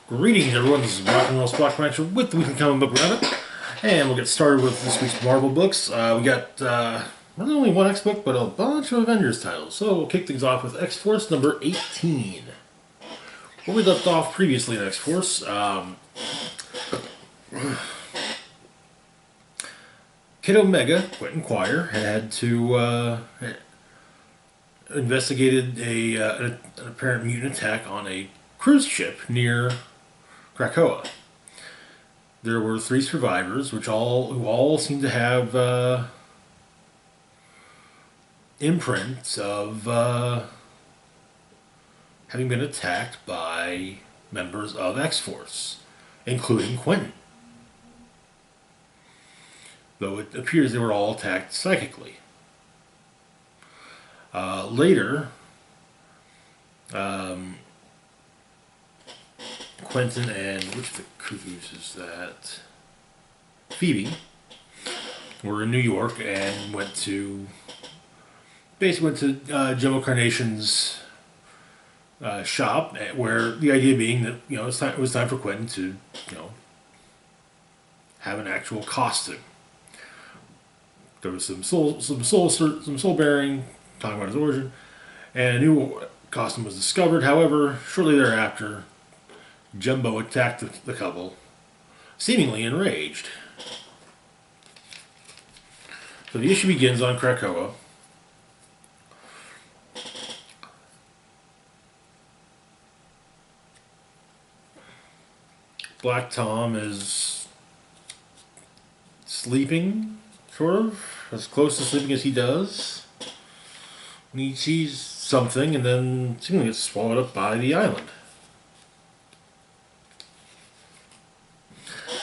Greetings, everyone. This is Rock and Roll Squawk Rancher with the weekly comic book roundup, and we'll get started with this week's Marvel books. We got not only one X book, but a bunch of Avengers titles. So we'll kick things off with X-Force number 18. Where we left off previously in X-Force, Kid Omega, Quentin Quire, had to investigated an apparent mutant attack on a cruise ship near Krakoa. There were 3 survivors, who all seemed to have imprints of having been attacked by members of X-Force, including Quentin. Though it appears they were all attacked psychically. Later, Quentin and which of the cuckoos is that? Phoebe were in New York and went to Gemma Carnation's shop, where the idea being that it was time for Quentin to have an actual costume. There was some soul bearing, talking about his origin, and a new costume was discovered. However, shortly thereafter, Jumbo attacked the couple, seemingly enraged. So the issue begins on Krakoa. Black Tom is sleeping, sort of, as close to sleeping as he does. And he sees something and then seemingly gets swallowed up by the island.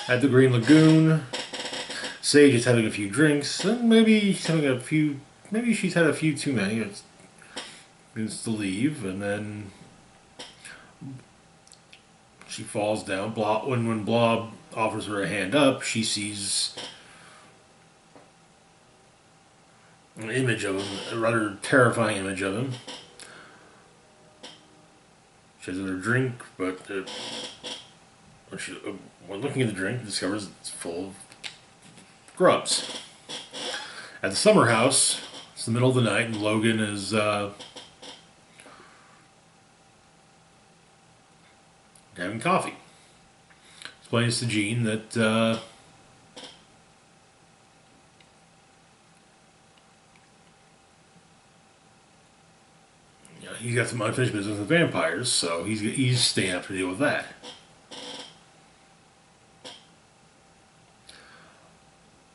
At the Green Lagoon, Sage is having a few drinks, and maybe she's had a few too many. It's begins to leave, and then she falls down. When Blob offers her a hand up, she sees an image of him, a rather terrifying image of him. She has another drink, but when looking at the drink, discovers it's full of grubs. At the summer house, it's the middle of the night, and Logan is having coffee. Explains to Jean that he's got some unfinished business with vampires, so he's staying up to deal with that.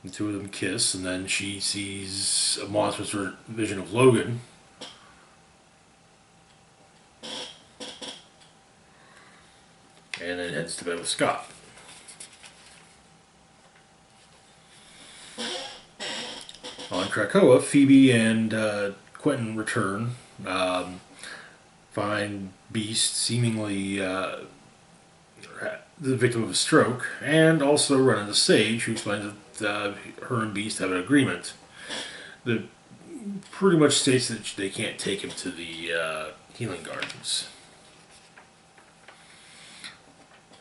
The two of them kiss, and then she sees a monstrous vision of Logan. And then heads to bed with Scott. On Krakoa, Phoebe and Quentin return. Find Beast seemingly the victim of a stroke, and also run into Sage, who explains that her and Beast have an agreement that pretty much states that they can't take him to the healing gardens.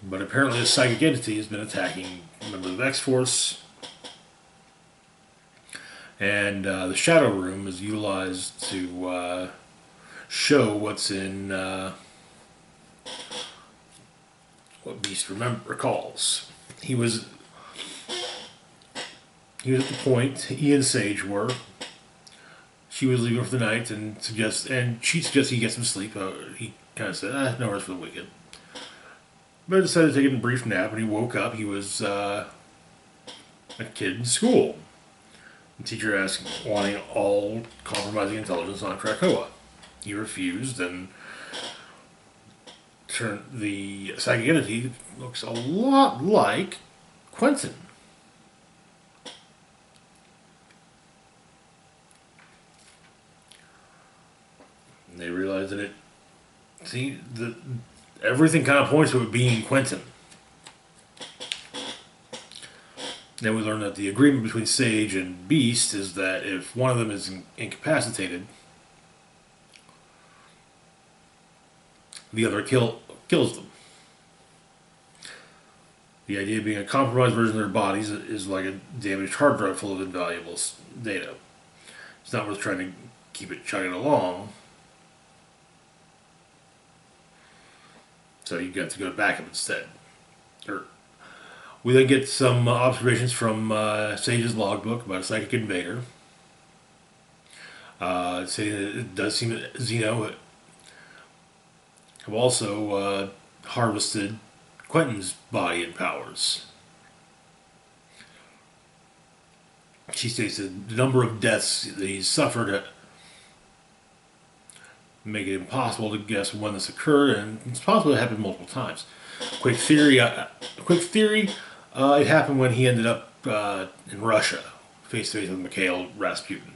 But apparently a psychic entity has been attacking members of X-Force, and the Shadow Room is utilized to show what's in what Beast recalls. He was at the point he and Sage were. She was leaving for the night and she suggests he get some sleep. He kind of said, no rest for the wicked. But decided to take a brief nap, and he woke up. He was a kid in school. The teacher asked, wanting all compromising intelligence on Krakoa. He refused, and the psychic entity looks a lot like Quentin. And they realize that everything kind of points to it being Quentin. Then we learn that the agreement between Sage and Beast is that if one of them is incapacitated, the other kills them. The idea being a compromised version of their bodies is like a damaged hard drive full of invaluable data. It's not worth trying to keep it chugging along. So you got to go to backup instead. We then get some observations from Sage's logbook about a psychic invader. Saying that it does seem that Xeno have also harvested Quentin's body and powers. She states that the number of deaths that he's suffered make it impossible to guess when this occurred, and it's possible it happened multiple times. Quick theory, it happened when he ended up in Russia, face to face with Mikhail Rasputin.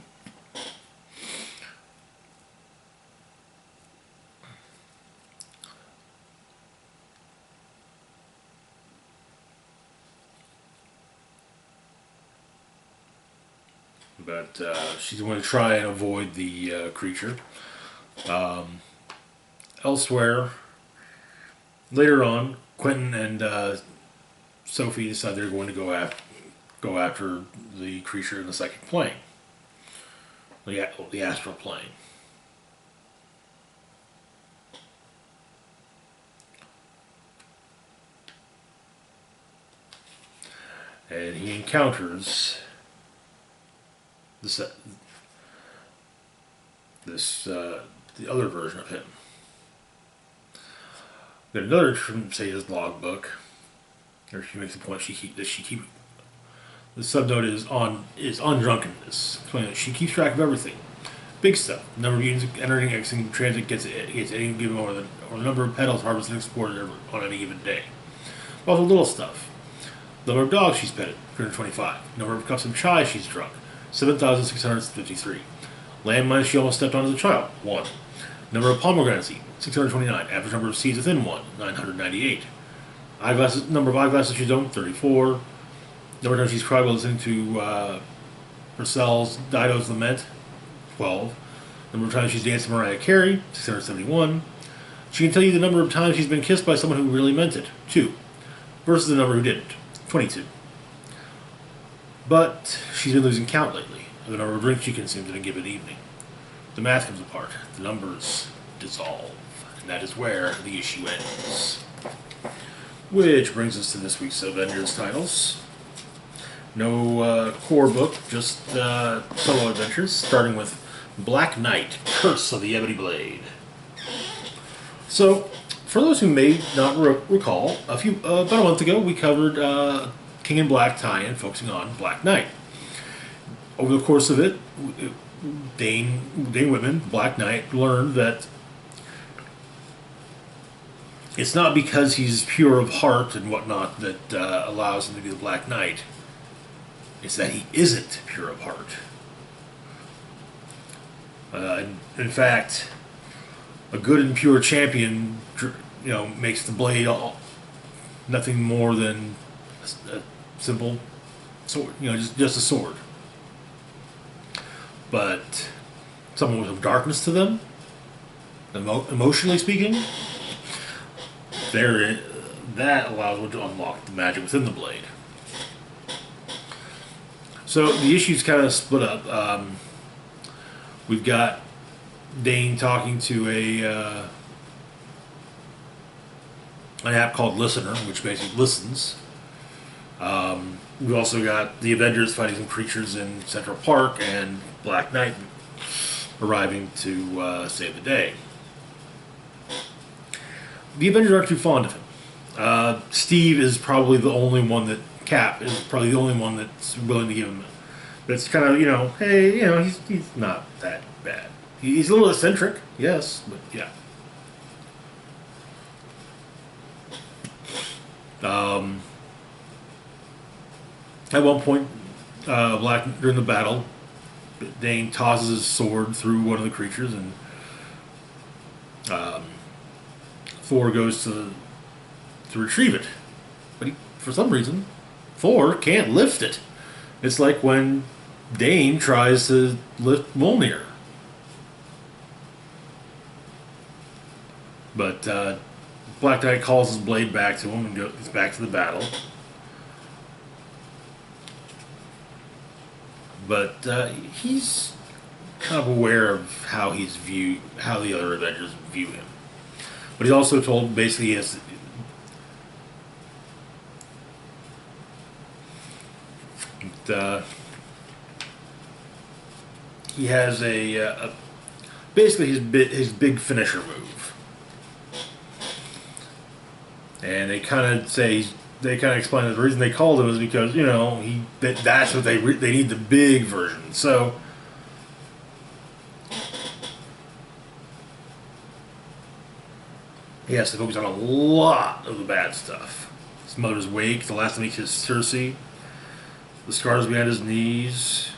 But she's going to try and avoid the creature. Elsewhere, later on, Quentin and Sophie decide they're going to go after the creature in the psychic plane, the astral plane. And he encounters the other version of him. Then another from Sage's logbook, where she makes the point that she keep the subnote is on drunkenness, explaining that she keeps track of everything, big stuff, the number of units entering, exiting transit gets any given or the number of petals harvested and exported on any given day. Also little stuff, the number of dogs she's petted, 325, number of cups of chai she's drunk, 7,653. Landmines she almost stepped on as a child, 1. Number of pomegranates eaten, 629. Average number of seeds within 1, 998. Number of eyeglasses she's owned, 34. Number of times she's cried while listening to Purcell's Dido's Lament, 12. Number of times she's danced to Mariah Carey, 671. She can tell you the number of times she's been kissed by someone who really meant it, 2. Versus the number who didn't, 22. But she's been losing count lately of the number of drinks she consumes in a given evening. The math comes apart, the numbers dissolve, and that is where the issue ends. Which brings us to this week's Avengers titles. No core book, just solo adventures, starting with Black Knight, Curse of the Ebony Blade. So, for those who may not recall, about a month ago we covered King in Black tie-in, focusing on Black Knight. Over the course of it, Dane Whitman, Black Knight, learned that it's not because he's pure of heart and whatnot that allows him to be the Black Knight. It's that he isn't pure of heart. In fact, a good and pure champion, makes the blade nothing more than a simple sword. Just a sword. But someone with some darkness to them, emotionally speaking, that allows one to unlock the magic within the blade. So the issue's kind of split up. We've got Dane talking to an app called Listener, which basically listens. We've also got the Avengers fighting some creatures in Central Park, and Black Knight arriving to save the day. The Avengers aren't too fond of him. Steve is probably the only one that Cap is probably the only one that's willing to give him. That's kind of hey, he's not that bad. He's a little eccentric, yes, but yeah. At one point, during the battle, Dane tosses his sword through one of the creatures, and Thor goes to retrieve it. But for some reason, Thor can't lift it. It's like when Dane tries to lift Mjolnir. But Black Knight calls his blade back to him and goes back to the battle. but he's kind of aware of how how the other Avengers view him. But he's also told basically he has basically his big finisher move, and they kind of explain that the reason they called him is because that's what they need, the big version. So he has to focus on a lot of the bad stuff. His mother's wake, the last time he kissed Circe, the scars behind his knees,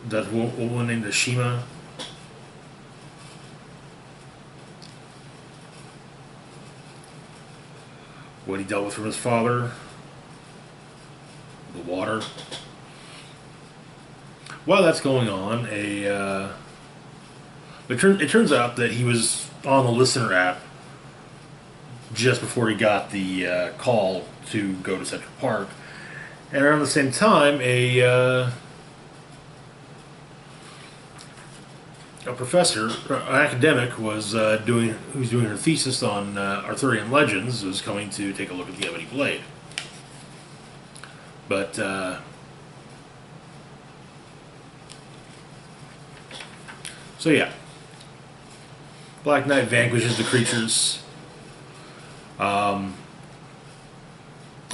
that woman named Ashima. What he dealt with from his father, the water. While that's going on, it turns out that he was on the listener app just before he got the call to go to Central Park, and around the same time, a professor, an academic, was doing her thesis on Arthurian legends, was coming to take a look at the Ebony Blade. But so yeah, Black Knight vanquishes the creatures. And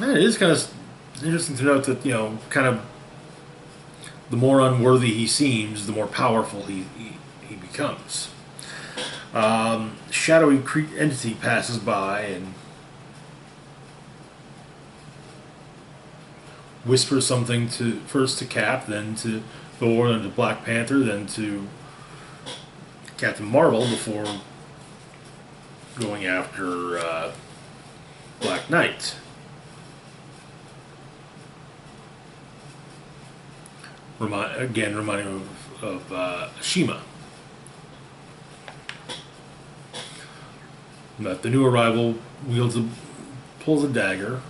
it is kind of interesting to note that kind of the more unworthy he seems, the more powerful he becomes. Shadowy entity passes by and whispers something first to Cap, then to Thor, then to Black Panther, then to Captain Marvel before going after Black Knight. Reminding him of Shima. But the new arrival pulls a dagger,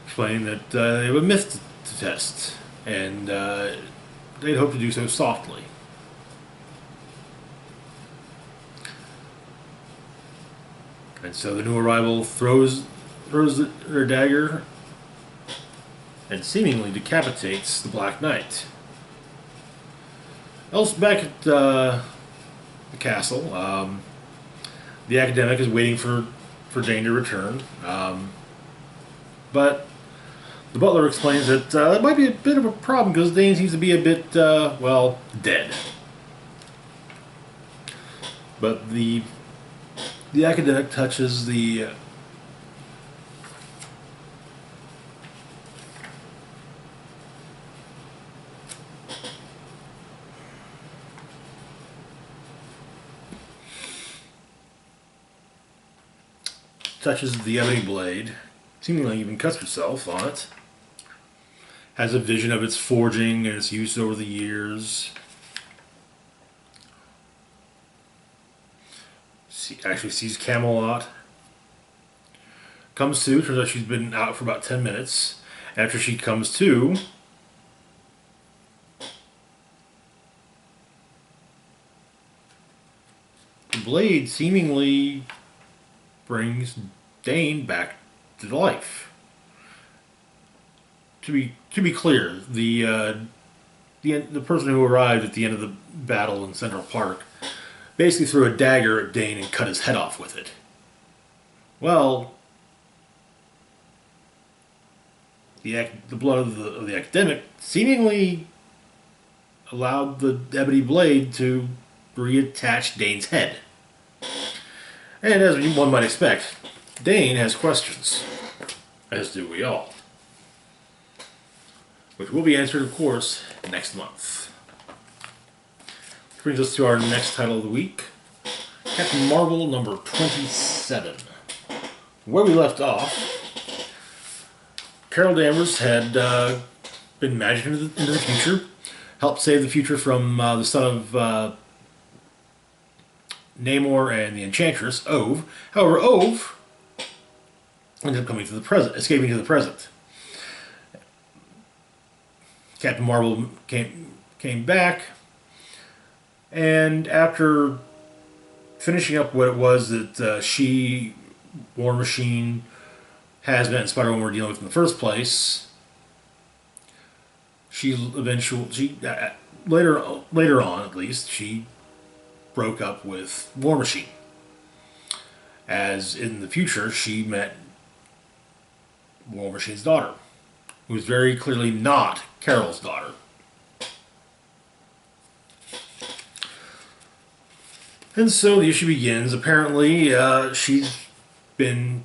explaining that they have a myth to test, and they'd hope to do so softly. And so the new arrival throws her dagger and seemingly decapitates the Black Knight. Else back at the castle, the academic is waiting for Dane to return, but the butler explains that it might be a bit of a problem because Dane seems to be a bit, dead. But the academic touches the Ebony Blade, seemingly even cuts herself on it. Has a vision of its forging and its use over the years. Actually sees Camelot. Comes to, turns out she's been out for about 10 minutes. After she comes to, the blade seemingly brings Dane back to life. To be clear, the person who arrived at the end of the battle in Central Park basically threw a dagger at Dane and cut his head off with it. Well, the blood of the academic seemingly allowed the Ebony Blade to reattach Dane's head. And as one might expect, Dane has questions, as do we all. Which will be answered, of course, next month. Which brings us to our next title of the week, Captain Marvel number 27. Where we left off, Carol Danvers had been magic into the future, helped save the future from the son of Namor and the Enchantress, Ove. However, Ove ended up coming to the present, escaping to the present. Captain Marvel came back, and after finishing up what it was that she, War Machine, Hazmat, and Spider-Woman were dealing with in the first place, later on at least, she broke up with War Machine. As in the future, she met War Machine's daughter, who was very clearly not Carol's daughter. And so the issue begins. Apparently, it's been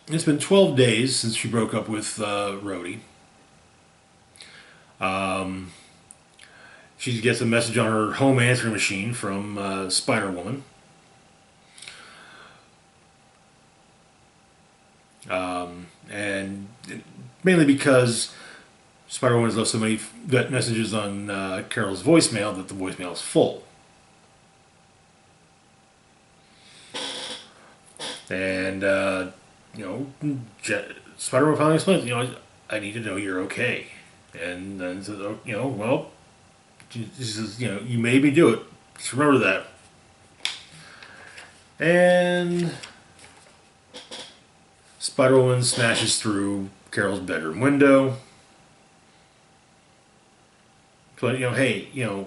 12 days since she broke up with Rhodey. She gets a message on her home answering machine from Spider-Woman. And mainly because Spider-Woman has left so many messages on Carol's voicemail that the voicemail is full. And, Spider-Man finally explains, I need to know you're okay. And then says, well, she says, you made me do it. Just remember that. And Spider-Woman smashes through Carol's bedroom window. But, hey, a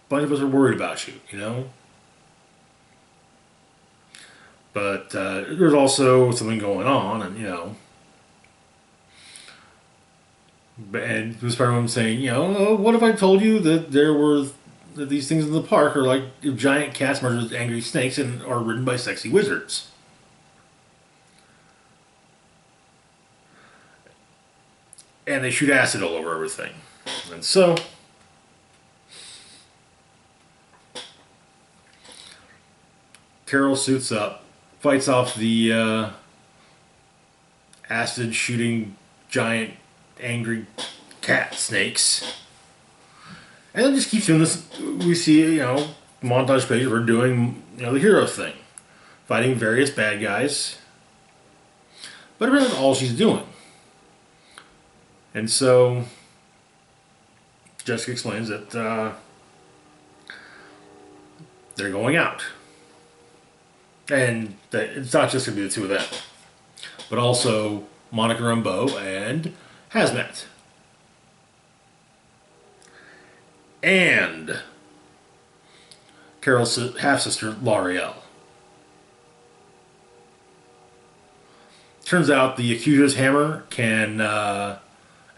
bunch of us are worried about you, But there's also something going on, and, and Spider-Woman saying, what if I told you that that these things in the park are like giant cats murdered with angry snakes and are ridden by sexy wizards? And they shoot acid all over everything. And so Carol suits up, fights off the acid-shooting giant angry cat snakes, and then just keeps doing this. We see, montage page of her doing, the hero thing, fighting various bad guys, but really that's all she's doing. And so Jessica explains that they're going out. And that it's not just going to be the two of them, but also Monica Rambeau and Hazmat. And Carol's half-sister, L'Oreal. Turns out the accuser's hammer can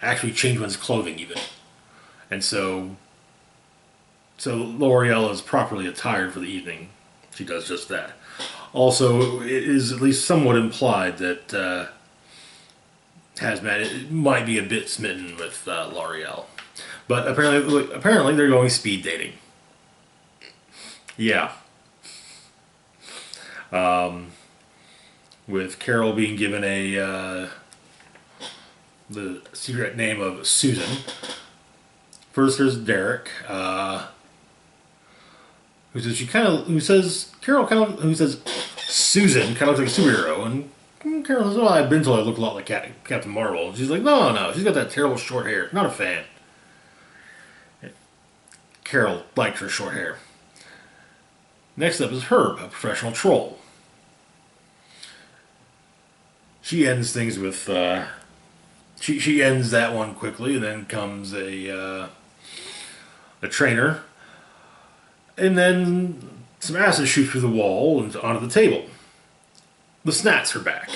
actually change one's clothing even. And so L'Oreal is properly attired for the evening. She does just that. Also, it is at least somewhat implied that Hazmat might be a bit smitten with L'Oreal. But apparently they're going speed dating. Yeah. With Carol being given the secret name of Susan. First there's Derek, who says Susan kind of looks like a superhero, and Carol says, well, I've been told I look a lot like Captain Marvel. And she's like, no, she's got that terrible short hair. Not a fan. Carol liked her short hair. Next up is Herb, a professional troll. She ends things with she ends that one quickly, and then comes a trainer, and then some acid shoots through the wall and onto the table. The Snats are back.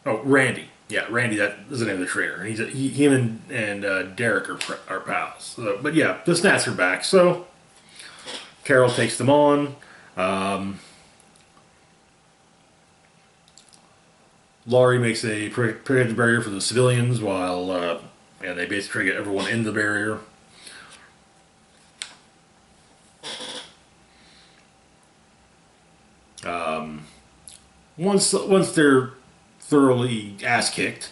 Oh, Randy. Yeah, Randy, that is the name of the trainer. And him and Derek are pals. So, but yeah, the Snats are back. So Carol takes them on. Laurie makes a protective barrier for the civilians while and they basically get everyone in the barrier. Once they're thoroughly ass kicked,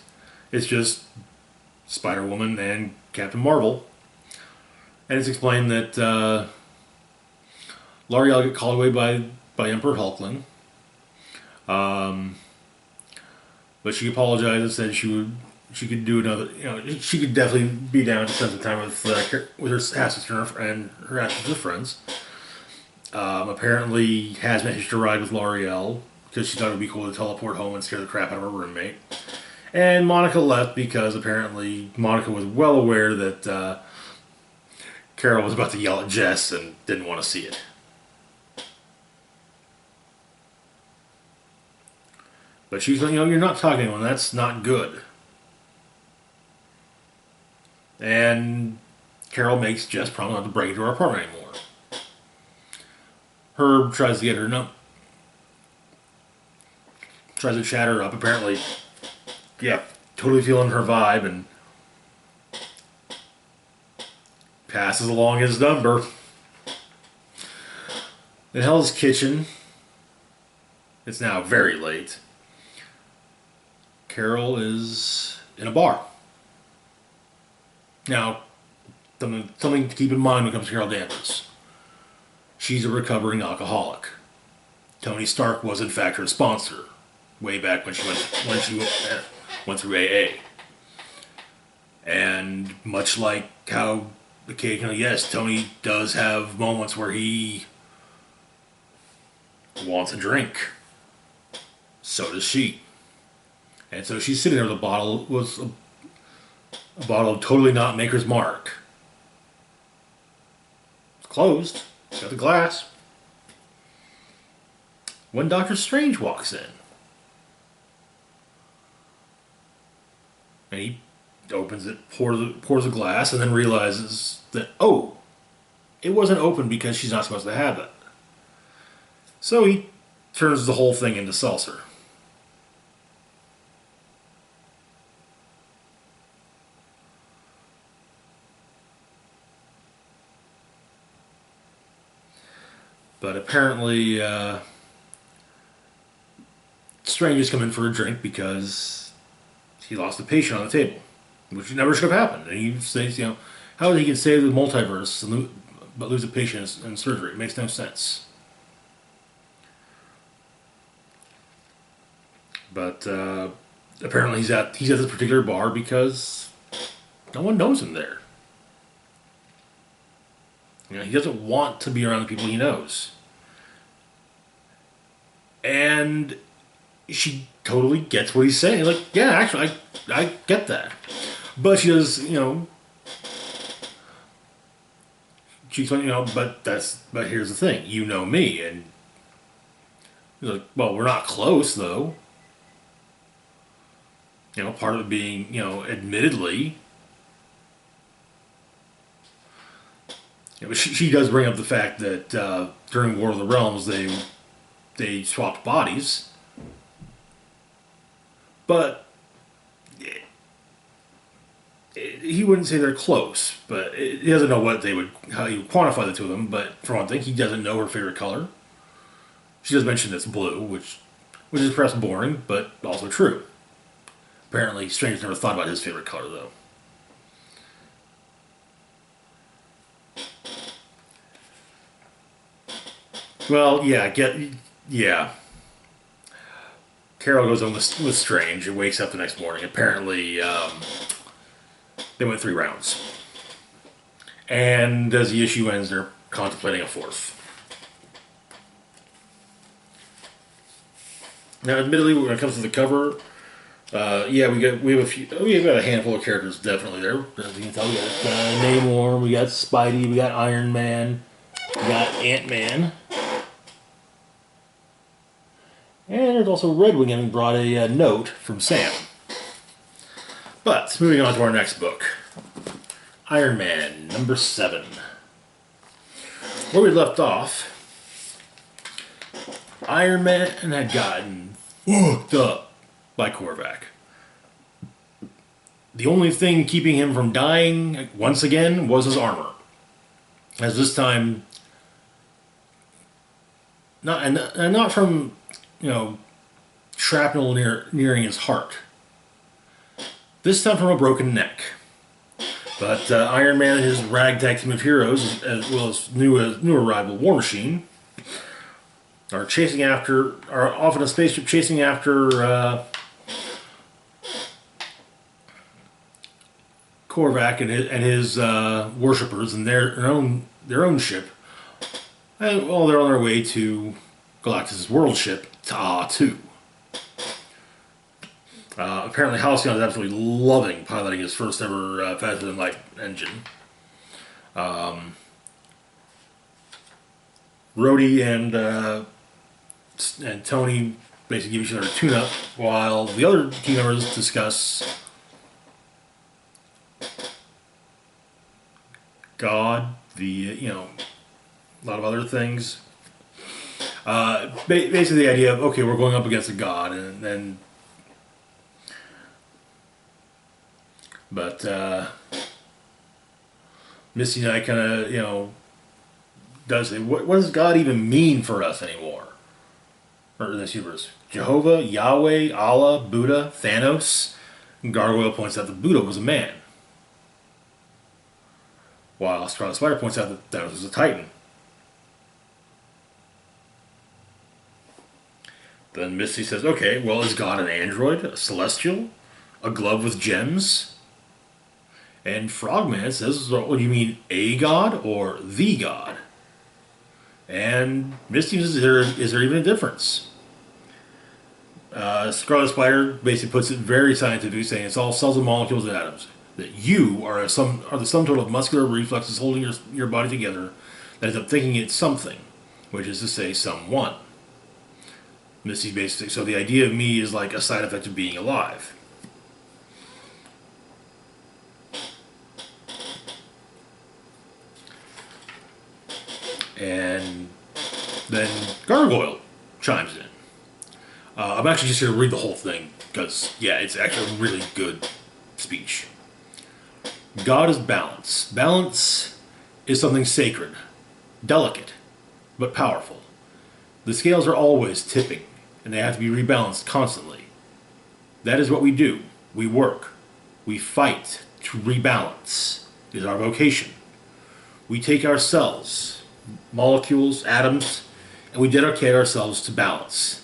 it's just Spider-Woman and Captain Marvel, and it's explained that L'Oreal got called away by Emperor Hulkling, but she apologized and said she would she could do another. You know, she could definitely be down to spend some time with her half sister and her half sister friends. Apparently, has managed to ride with L'Oreal because she thought it would be cool to teleport home and scare the crap out of her roommate. And Monica left because apparently Monica was well aware that Carol was about to yell at Jess and didn't want to see it. But she's like, you're not talking to anyone. That's not good. And Carol makes Jess promise not to break into her apartment anymore. Herb tries to get her tries to chat her up. Apparently, yeah, totally feeling her vibe and passes along his number. In Hell's Kitchen, it's now very late. Carol is in a bar. Now, something to keep in mind when it comes to Carol Danvers. She's a recovering alcoholic. Tony Stark was in fact her sponsor, way back when she went through AA. And much like how occasionally, yes, Tony does have moments where he wants a drink. So does she. And so she's sitting there with a bottle of totally not Maker's Mark. It's closed. It's got the glass. When Doctor Strange walks in. And he opens it, pours a glass, and then realizes that, oh, it wasn't open because she's not supposed to have it. So he turns the whole thing into seltzer. But apparently, Strange has come in for a drink because he lost a patient on the table, which never should have happened. And he says, how he can save the multiverse but lose a patient in surgery? It makes no sense. But apparently he's at this particular bar because no one knows him there. He doesn't want to be around the people he knows. And she totally gets what he's saying. He's like, yeah, actually, I get that. But she does, she's like, but here's the thing. You know me. And he's like, well, we're not close, though. Part of it being, admittedly... but she does bring up the fact that during War of the Realms they swapped bodies, but he wouldn't say they're close. But he doesn't know how he would quantify the two of them. But for one thing, he doesn't know her favorite color. She does mention it's blue, which is perhaps boring, but also true. Apparently, Strange never thought about his favorite color though. Well, yeah. Carol goes on with Strange and wakes up the next morning. Apparently, they went 3 rounds. And as the issue ends, they're contemplating a 4th. Now, admittedly, when it comes to the cover, we have a handful of characters definitely there. As you can tell, we got Namor, we got Spidey, we got Iron Man, we got Ant-Man. And there's also Red Wing having brought a note from Sam. But, moving on to our next book. Iron Man, number 7. Where we left off, Iron Man had gotten fucked up by Korvac. The only thing keeping him from dying once again was his armor. As this time, not from shrapnel nearing his heart. This time from a broken neck. But Iron Man and his ragtag team of heroes, as well as new arrival War Machine, are off in a spaceship chasing after Korvac and his worshippers and their own ship. And well, they're on their way to Galactus' world ship, Ta-2. Apparently, Halcyon is absolutely loving piloting his first ever faster than light engine. Rhodey and Tony basically give each other a tune-up, while the other team members discuss God, a lot of other things. Basically, the idea of okay, we're going up against a god, and then, but Misty Knight kind of does say, what does God even mean for us anymore? Or in this universe, Jehovah, Yahweh, Allah, Buddha, Thanos. And Gargoyle points out that Buddha was a man, while Scarlet Spider points out that Thanos was a Titan. Then Misty says, okay, well, is God an android, a celestial, a glove with gems? And Frogman says, well, do you mean a god or the god? And Misty says, is there even a difference? Scarlet Spider basically puts it very scientifically, saying it's all cells and molecules and atoms. That you are the sum total of muscular reflexes holding your body together that ends up thinking it's something, which is to say someone. Misty basically, so the idea of me is like a side effect of being alive. And then Gargoyle chimes in. I'm actually just going to read the whole thing because, yeah, it's actually a really good speech. God is balance. Balance is something sacred, delicate, but powerful. The scales are always tipping, and they have to be rebalanced constantly. That is what we do. We work. We fight to rebalance. It is our vocation. We take our cells, molecules, atoms, and we dedicate ourselves to balance.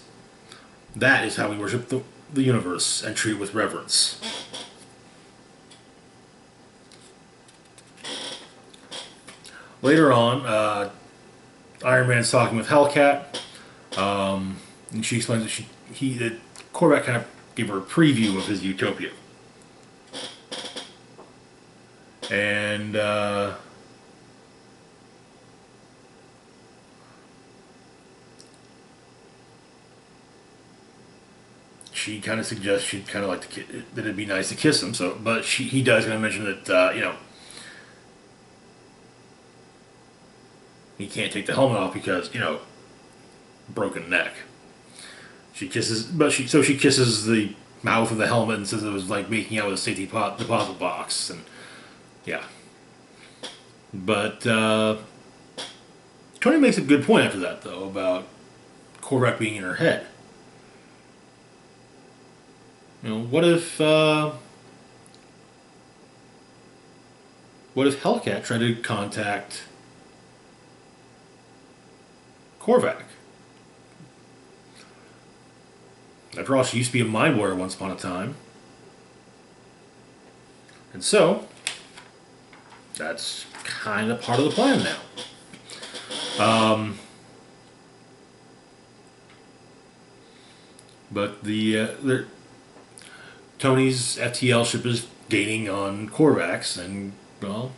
That is how we worship the universe and treat it with reverence. Later on, Iron Man's talking with Hellcat, and she explains that Korvac kind of gave her a preview of his utopia. And she kind of suggests she'd kind of like that it'd be nice to kiss him. So, but he does kind of mention that he can't take the helmet off because broken neck. She kisses the mouth of the helmet and says it was like making out with a safety deposit box, and yeah. But Tony makes a good point after that, though, about Korvac being in her head. What if Hellcat tried to contact Korvac? After all, she used to be a mind warrior once upon a time. And so, that's kind of part of the plan now. But Tony's FTL ship is gaining on Korvac's, and, well,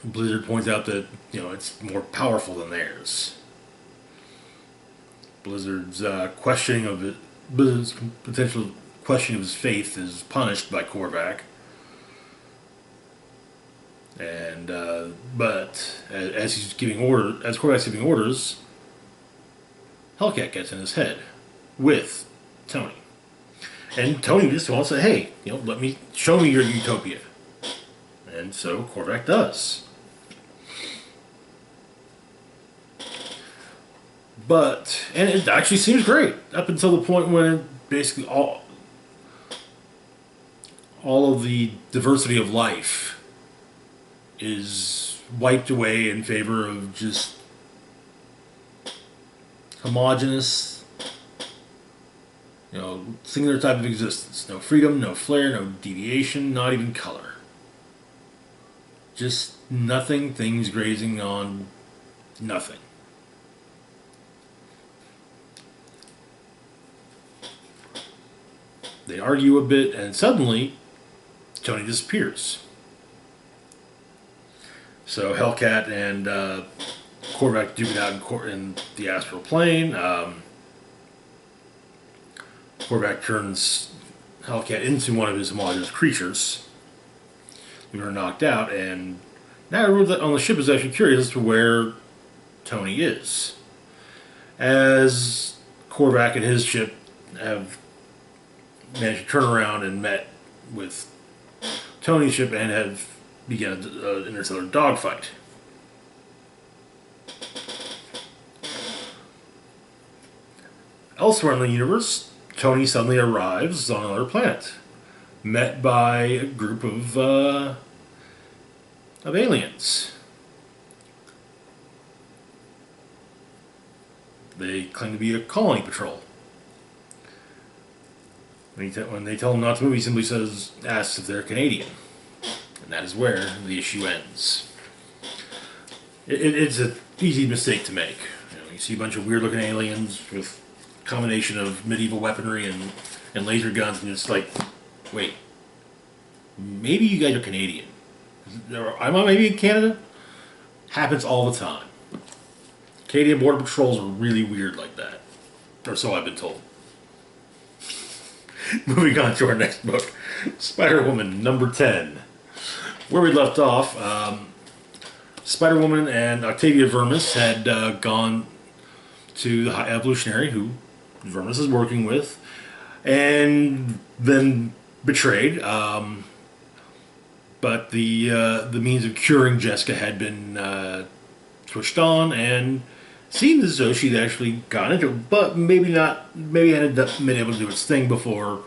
Blizzard points out that, it's more powerful than theirs. Blizzard's potential questioning of his faith is punished by Korvac. And but as Korvac's giving orders, Hellcat gets in his head with Tony, and Tony just wants to say, "Hey, show me your utopia," and so Korvac does. And it actually seems great up until the point when basically all of the diversity of life is wiped away in favor of just homogeneous, singular type of existence. No freedom, no flair, no deviation, not even color. Just nothing, things grazing on nothing. They argue a bit, and suddenly, Tony disappears. So Hellcat and Korvac duke it out in the astral plane. Korvac turns Hellcat into one of his homogeneous creatures. We were knocked out, and now everyone on the ship is actually curious as to where Tony is. As Korvac and his ship have managed to turn around and met with Tony's ship and have begun an interstellar dogfight. Elsewhere in the universe, Tony suddenly arrives on another planet, met by a group of aliens. They claim to be a colony patrol. When they tell him not to move, he simply asks if they're Canadian. And that is where the issue ends. It's an easy mistake to make. You see a bunch of weird-looking aliens with a combination of medieval weaponry and laser guns, and it's like, wait, maybe you guys are Canadian. Am I maybe in Canada? Happens all the time. Canadian Border Patrols are really weird like that. Or so I've been told. Moving on to our next book, Spider-Woman number 10. Where we left off, Spider-Woman and Octavia Vermis had gone to the High Evolutionary, who Vermis is working with, and then betrayed. But the means of curing Jessica had been switched on, and seemed as though she'd actually gotten into it, but maybe not. Maybe hadn't been able to do its thing before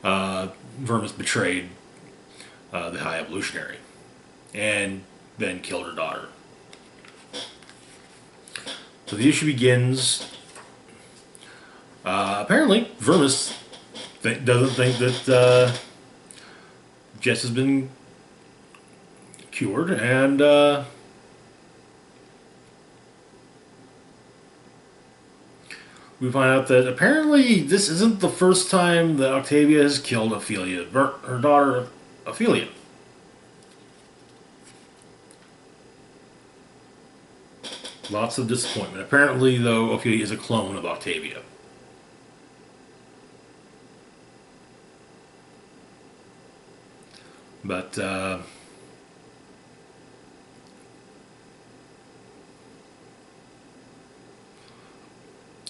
Vermis betrayed the High Evolutionary, and then killed her daughter. So the issue begins. Apparently, Vermis doesn't think that Jess has been cured, and we find out that apparently this isn't the first time that Octavia has killed Ophelia, her daughter Ophelia. Lots of disappointment. Apparently, though, Ophelia is a clone of Octavia. But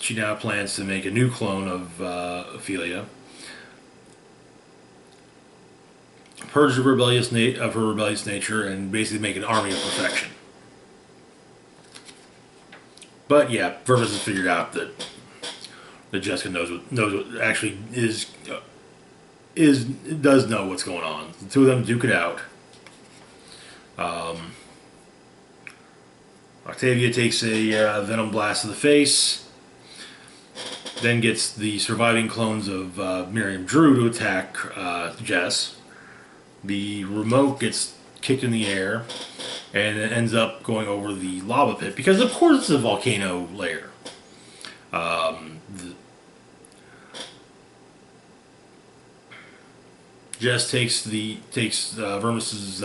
she now plans to make a new clone of Ophelia, purge of her rebellious nature, and basically make an army of perfection. But yeah, Vermis has figured out that Jessica knows what actually does know what's going on. The two of them duke it out. Octavia takes a venom blast to the face, then gets the surviving clones of Miriam Drew to attack Jess. The remote gets kicked in the air, and it ends up going over the lava pit, because of course it's a volcano layer. Jess takes Vermis's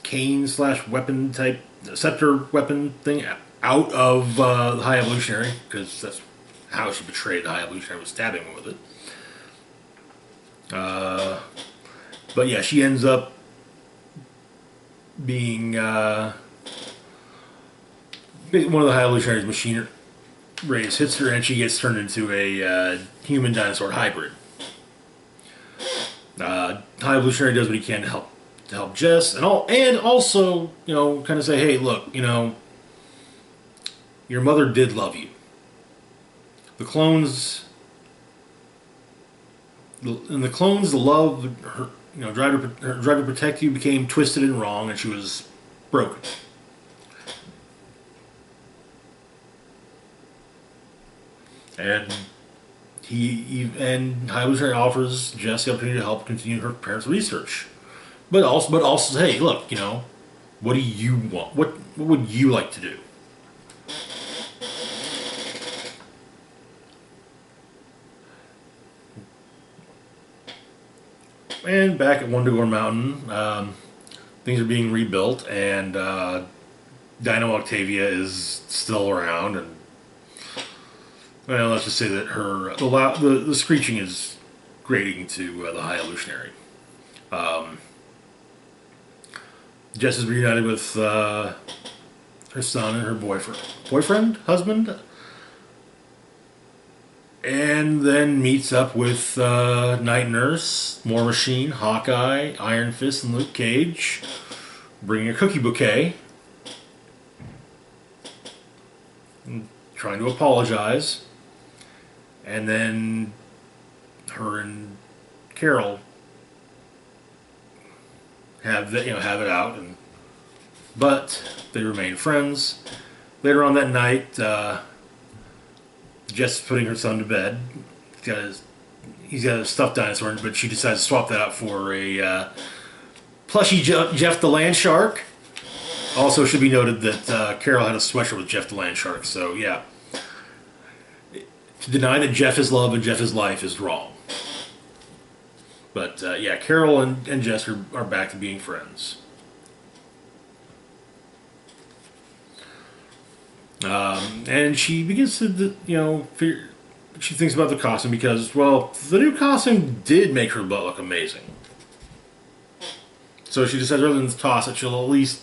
cane/weapon type scepter weapon thing out of the High Evolutionary, because that's how she betrayed the High Evolutionary, was stabbing him with it. But yeah, she ends up being one of the High Evolutionary's machine rays hits her, and she gets turned into a human dinosaur hybrid. High Evolutionary does what he can to help Jess, and also kind of say, hey, look, your mother did love you. The clones, the love, her, drive to protect you became twisted and wrong, and she was broken. And and High Evolutionary offers Jess the opportunity to help continue her parents' research, but also, hey, look, what do you want? What would you like to do? And back at Wondergore Mountain, things are being rebuilt, and Dino Octavia is still around, and well, let's just say that the screeching is grating to the High Evolutionary. Jess is reunited with her son and her husband, and then meets up with Night Nurse, War Machine, Hawkeye, Iron Fist, and Luke Cage, bringing a cookie bouquet, and trying to apologize, and then her and Carol have it out, but they remain friends. Later on that night, Jess is putting her son to bed. He's got a stuffed dinosaur, but she decides to swap that out for a plushy Jeff the Land Shark. Also, it should be noted that Carol had a sweatshirt with Jeff the Land Shark, so yeah. To deny that Jeff is love and Jeff is life is wrong. But yeah, Carol and Jess are back to being friends. And she begins to, she thinks about the costume because, well, the new costume did make her butt look amazing. So she decides rather than toss it, she'll at least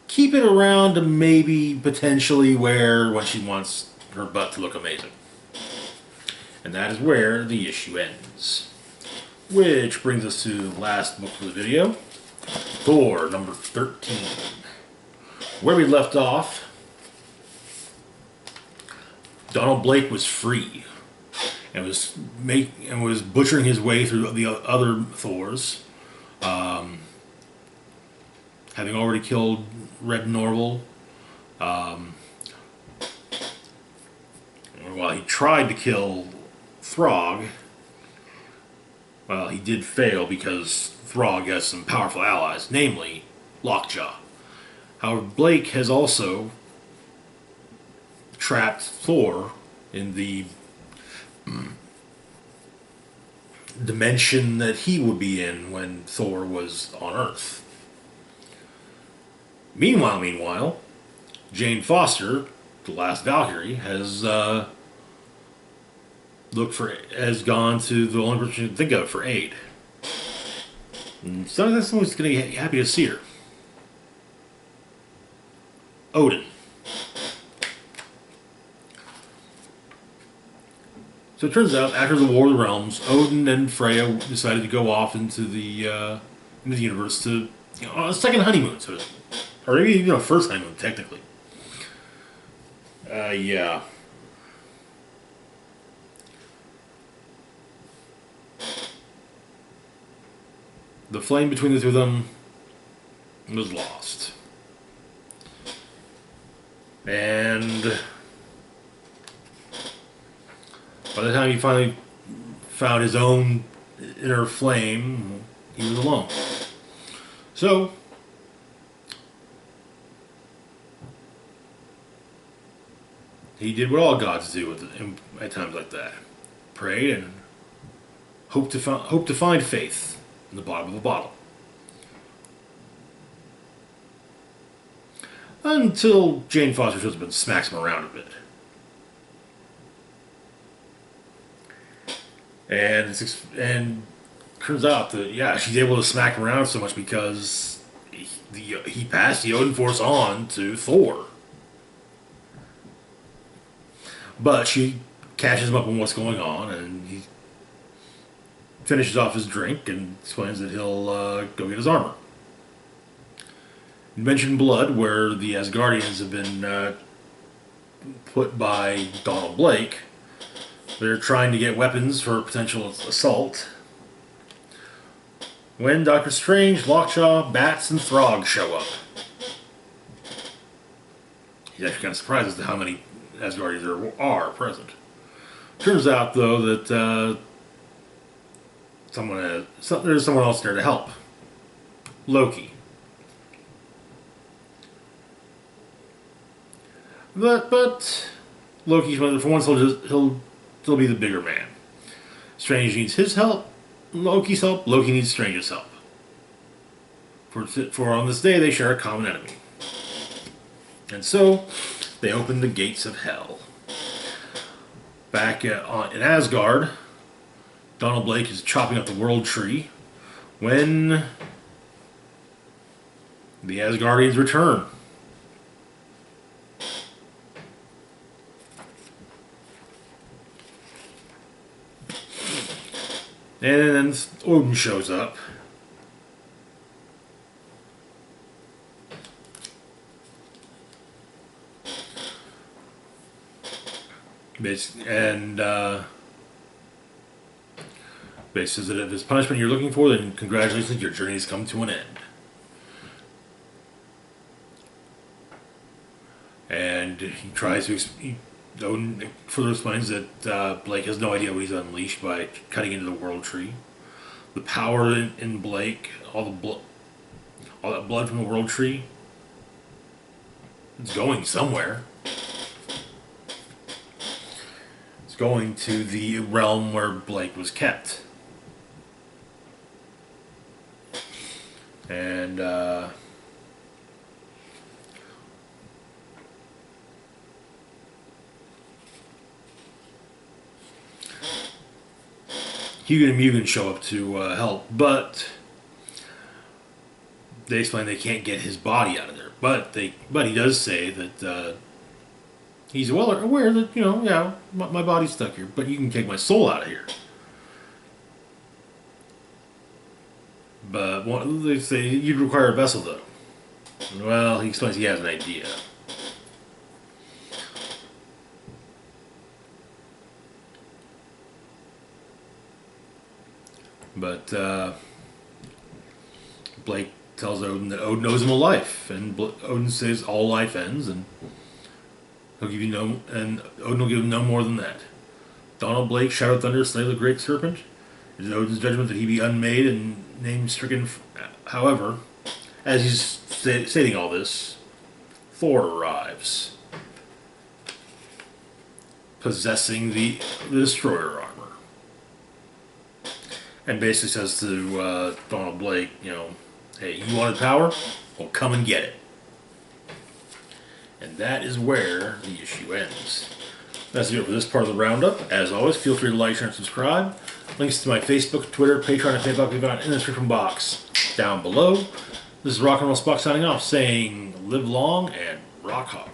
keep it around to maybe potentially wear when she wants her butt to look amazing. And that is where the issue ends. Which brings us to the last book for the video, Thor number 13. Where we left off, Donald Blake was free and was butchering his way through the other Thors, having already killed Red Norval. While he tried to kill Throg, well, he did fail because Throg has some powerful allies, namely Lockjaw. However, Blake has also trapped Thor in the dimension that he would be in when Thor was on Earth. Meanwhile, Jane Foster, the last Valkyrie, has gone to the only person you can think of for aid. And someone's going to be happy to see her. Odin. So it turns out, after the War of the Realms, Odin and Freya decided to go off into the universe to on a second honeymoon, or maybe even a first honeymoon, technically. Yeah. The flame between the two of them was lost. And by the time he finally found his own inner flame, he was alone. So, he did what all gods do at times like that. Prayed and hoped to find faith in the bottom of a bottle. Until Jane Foster shows up and smacks him around a bit. And turns out that, yeah, she's able to smack him around so much because he passed the Odin Force on to Thor. But she catches him up on what's going on, and he finishes off his drink and explains that he'll go get his armor. You mentioned Blood, where the Asgardians have been put by Donald Blake. They're trying to get weapons for potential assault. When Doctor Strange, Lockjaw, Bats, and Throg show up. He's actually kind of surprised as to how many Asgardians there are present. Turns out, though, that there's someone else there to help. Loki. But Loki's for once he'll be the bigger man. Strange needs his help. Loki's help. Loki needs Strange's help. For on this day they share a common enemy. And so they open the gates of hell. Back in Asgard, Donald Blake is chopping up the world tree when the Asgardians return. And then Odin shows up. And basically says that if it's punishment you're looking for, then congratulations, your journey has come to an end. And he tries to... Odin further explains that Blake has no idea what he's unleashed by cutting into the world tree. The power in Blake, all that blood from the world tree, it's going somewhere. It's going to the realm where Blake was kept. And Hugin and Mugen show up to help, but they explain they can't get his body out of there. But he does say that he's well aware that, yeah, my body's stuck here, but you can take my soul out of here. But they say you'd require a vessel, though. Well, he explains he has an idea. But Blake tells Odin that Odin owes him a life, and Odin says all life ends, and he'll give you and Odin will give him no more than that. Donald Blake, Shadow Thunder, slay the great serpent. It is Odin's judgment that he be unmade and name stricken. However, as he's stating all this, Thor arrives, possessing the Destroyer armor. And basically says to Donald Blake, hey, you wanted power? Well, come and get it. And that is where the issue ends. That's it for this part of the roundup. As always, feel free to like, share, and subscribe. Links to my Facebook, Twitter, Patreon, and PayPal can be found in the description box down below. This is Rock and Roll Spock signing off, saying live long and rock hard.